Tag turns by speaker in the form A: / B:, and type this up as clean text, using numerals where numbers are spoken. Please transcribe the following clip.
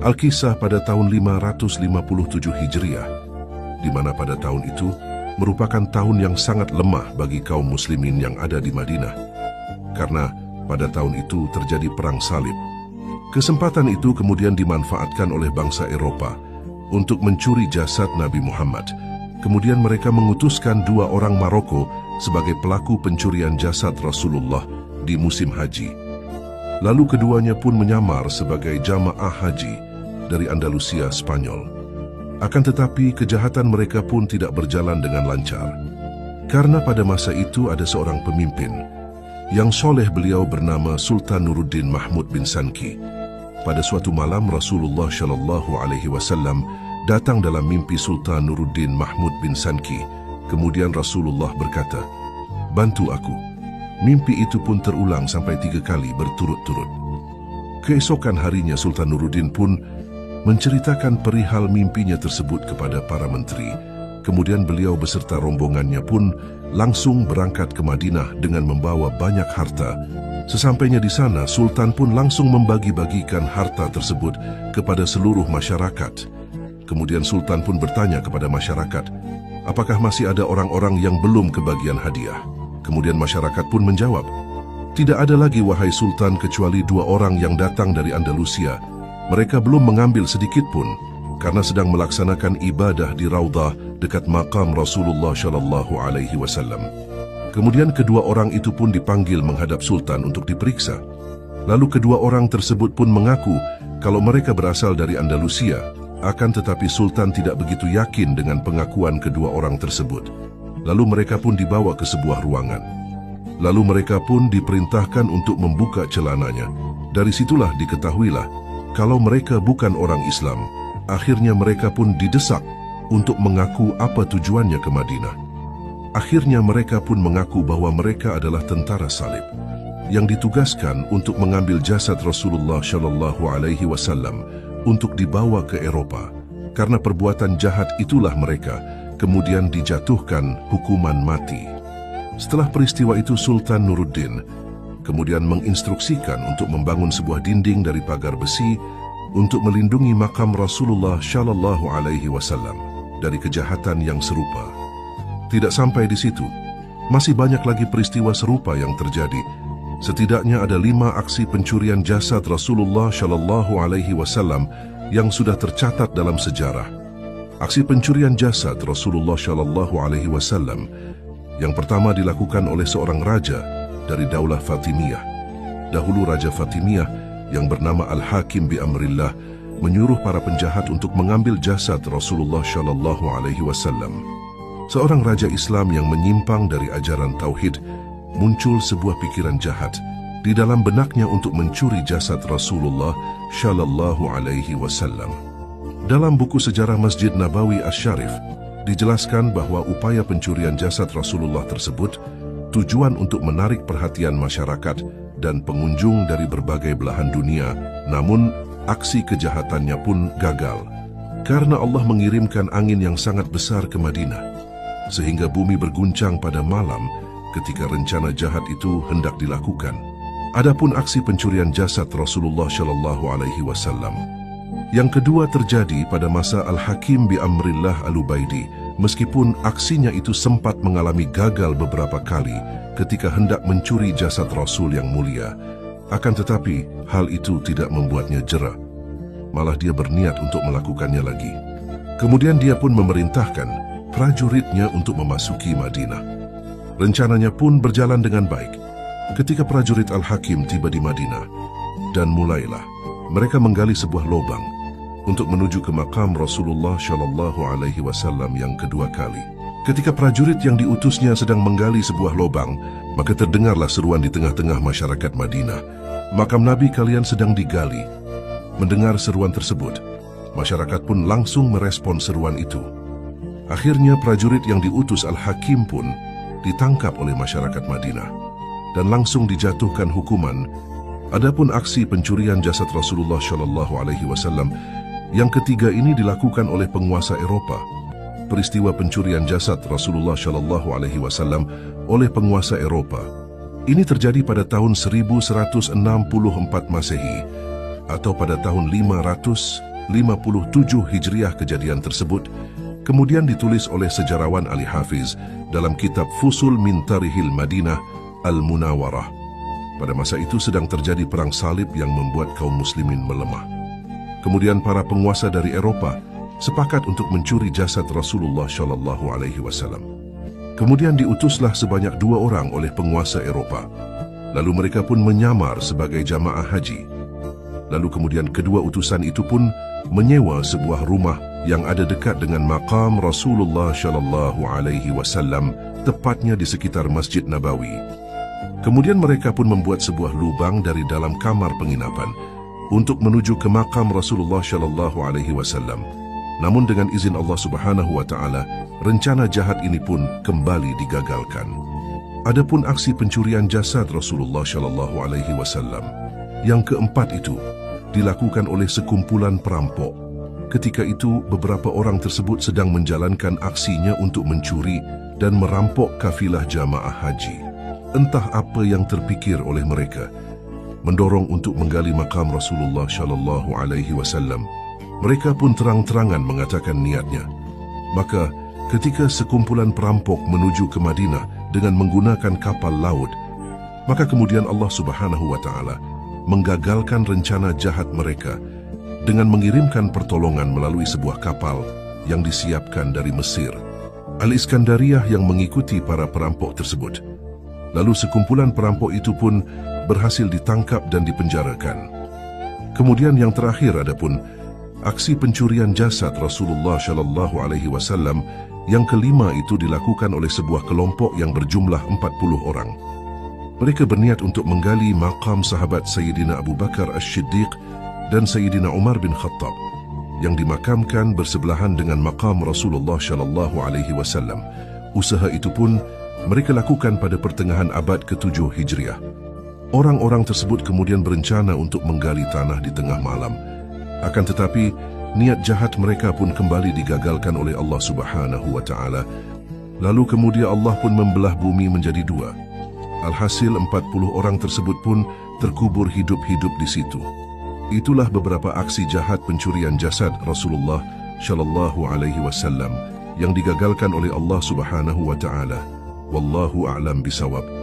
A: Al-Kisah pada tahun 557 Hijriah, di mana pada tahun itu merupakan tahun yang sangat lemah bagi kaum muslimin yang ada di Madinah, karena pada tahun itu terjadi perang salib. Kesempatan itu kemudian dimanfaatkan oleh bangsa Eropa untuk mencuri jasad Nabi Muhammad. Kemudian mereka mengutuskan 2 orang Maroko sebagai pelaku pencurian jasad Rasulullah di musim haji. Lalu keduanya pun menyamar sebagai jamaah haji dari Andalusia, Spanyol. Akan tetapi kejahatan mereka pun tidak berjalan dengan lancar. Karena pada masa itu ada seorang pemimpin yang soleh, beliau bernama Sultan Nuruddin Mahmud bin Sanki. Pada suatu malam Rasulullah SAW datang dalam mimpi Sultan Nuruddin Mahmud bin Sanki. Kemudian Rasulullah berkata, "Bantu aku." Mimpi itu pun terulang sampai 3 kali berturut-turut. Keesokan harinya Sultan Nuruddin pun menceritakan perihal mimpinya tersebut kepada para menteri. Kemudian beliau beserta rombongannya pun langsung berangkat ke Madinah dengan membawa banyak harta. Sesampainya di sana, Sultan pun langsung membagi-bagikan harta tersebut kepada seluruh masyarakat. Kemudian Sultan pun bertanya kepada masyarakat, apakah masih ada orang-orang yang belum kebagian hadiah? Kemudian masyarakat pun menjawab, "Tidak ada lagi wahai Sultan kecuali 2 orang yang datang dari Andalusia. Mereka belum mengambil sedikit pun karena sedang melaksanakan ibadah di Raudhah dekat makam Rasulullah SAW." Kemudian kedua orang itu pun dipanggil menghadap Sultan untuk diperiksa. Lalu kedua orang tersebut pun mengaku kalau mereka berasal dari Andalusia, akan tetapi Sultan tidak begitu yakin dengan pengakuan kedua orang tersebut. Lalu mereka pun dibawa ke sebuah ruangan. Lalu mereka pun diperintahkan untuk membuka celananya. Dari situlah diketahuilah kalau mereka bukan orang Islam. Akhirnya mereka pun didesak untuk mengaku apa tujuannya ke Madinah. Akhirnya mereka pun mengaku bahwa mereka adalah tentara salib yang ditugaskan untuk mengambil jasad Rasulullah SAW untuk dibawa ke Eropa. Karena perbuatan jahat itulah mereka kemudian dijatuhkan hukuman mati. Setelah peristiwa itu, Sultan Nuruddin kemudian menginstruksikan untuk membangun sebuah dinding dari pagar besi untuk melindungi makam Rasulullah SAW dari kejahatan yang serupa. Tidak sampai di situ, masih banyak lagi peristiwa serupa yang terjadi. Setidaknya ada 5 aksi pencurian jasad Rasulullah SAW yang sudah tercatat dalam sejarah. Aksi pencurian jasad Rasulullah SAW yang pertama dilakukan oleh seorang raja dari Daulah Fatimiyah. Dahulu Raja Fatimiyah yang bernama Al-Hakim bi Amrillah menyuruh para penjahat untuk mengambil jasad Rasulullah SAW. Seorang raja Islam yang menyimpang dari ajaran Tauhid, muncul sebuah pikiran jahat di dalam benaknya untuk mencuri jasad Rasulullah SAW. Dalam buku sejarah Masjid Nabawi Asy-Syarif dijelaskan bahwa upaya pencurian jasad Rasulullah tersebut tujuan untuk menarik perhatian masyarakat dan pengunjung dari berbagai belahan dunia, namun aksi kejahatannya pun gagal karena Allah mengirimkan angin yang sangat besar ke Madinah sehingga bumi berguncang pada malam ketika rencana jahat itu hendak dilakukan. Adapun aksi pencurian jasad Rasulullah SAW yang kedua terjadi pada masa Al-Hakim bi Amrillah Al-Ubaidi. Meskipun aksinya itu sempat mengalami gagal beberapa kali ketika hendak mencuri jasad Rasul yang mulia, akan tetapi hal itu tidak membuatnya jera. Malah dia berniat untuk melakukannya lagi. Kemudian dia pun memerintahkan prajuritnya untuk memasuki Madinah. Rencananya pun berjalan dengan baik. Ketika prajurit Al-Hakim tiba di Madinah, dan mulailah mereka menggali sebuah lubang untuk menuju ke makam Rasulullah SAW yang kedua kali. Ketika prajurit yang diutusnya sedang menggali sebuah lubang, maka terdengarlah seruan di tengah-tengah masyarakat Madinah, "Makam Nabi kalian sedang digali." Mendengar seruan tersebut, masyarakat pun langsung merespon seruan itu. Akhirnya prajurit yang diutus Al-Hakim pun ditangkap oleh masyarakat Madinah dan langsung dijatuhkan hukuman. Adapun aksi pencurian jasad Rasulullah SAW yang ketiga ini dilakukan oleh penguasa Eropa. Peristiwa pencurian jasad Rasulullah SAW oleh penguasa Eropa ini terjadi pada tahun 1164 Masehi atau pada tahun 500 57 Hijriah kejadian tersebut kemudian ditulis oleh sejarawan Ali Hafiz dalam kitab Fusul min Tarihil Madinah Al-Munawarah. Pada masa itu sedang terjadi perang salib yang membuat kaum muslimin melemah. Kemudian para penguasa dari Eropa sepakat untuk mencuri jasad Rasulullah SAW. Kemudian diutuslah sebanyak 2 orang oleh penguasa Eropa. Lalu mereka pun menyamar sebagai jamaah haji. Lalu kemudian kedua utusan itu pun menyewa sebuah rumah yang ada dekat dengan makam Rasulullah SAW, tepatnya di sekitar Masjid Nabawi. Kemudian mereka pun membuat sebuah lubang dari dalam kamar penginapan untuk menuju ke makam Rasulullah SAW. Namun dengan izin Allah Subhanahu wa Ta'ala, rencana jahat ini pun kembali digagalkan. Adapun aksi pencurian jasad Rasulullah SAW yang keempat itu dilakukan oleh sekumpulan perampok. Ketika itu beberapa orang tersebut sedang menjalankan aksinya untuk mencuri dan merampok kafilah jamaah haji. Entah apa yang terpikir oleh mereka, mendorong untuk menggali makam Rasulullah SAW. Mereka pun terang-terangan mengatakan niatnya. Maka ketika sekumpulan perampok menuju ke Madinah dengan menggunakan kapal laut, maka kemudian Allah Subhanahu wa Ta'ala menggagalkan rencana jahat mereka dengan mengirimkan pertolongan melalui sebuah kapal yang disiapkan dari Mesir, Al-Iskandariyah, yang mengikuti para perampok tersebut. Lalu sekumpulan perampok itu pun berhasil ditangkap dan dipenjarakan. Kemudian yang terakhir adapun aksi pencurian jasad Rasulullah SAW yang kelima itu dilakukan oleh sebuah kelompok yang berjumlah 40 orang. Mereka berniat untuk menggali makam sahabat Sayyidina Abu Bakar As-Siddiq dan Sayyidina Umar bin Khattab yang dimakamkan bersebelahan dengan makam Rasulullah SAW. Usaha itu pun mereka lakukan pada pertengahan abad ke-7 Hijriah. Orang-orang tersebut kemudian berencana untuk menggali tanah di tengah malam. Akan tetapi, niat jahat mereka pun kembali digagalkan oleh Allah Subhanahu wa Ta'ala. Lalu kemudian Allah pun membelah bumi menjadi 2. Alhasil 40 orang tersebut pun terkubur hidup-hidup di situ. Itulah beberapa aksi jahat pencurian jasad Rasulullah SAW yang digagalkan oleh Allah Subhanahu wa Ta'ala. Wallahu a'lam bisawab.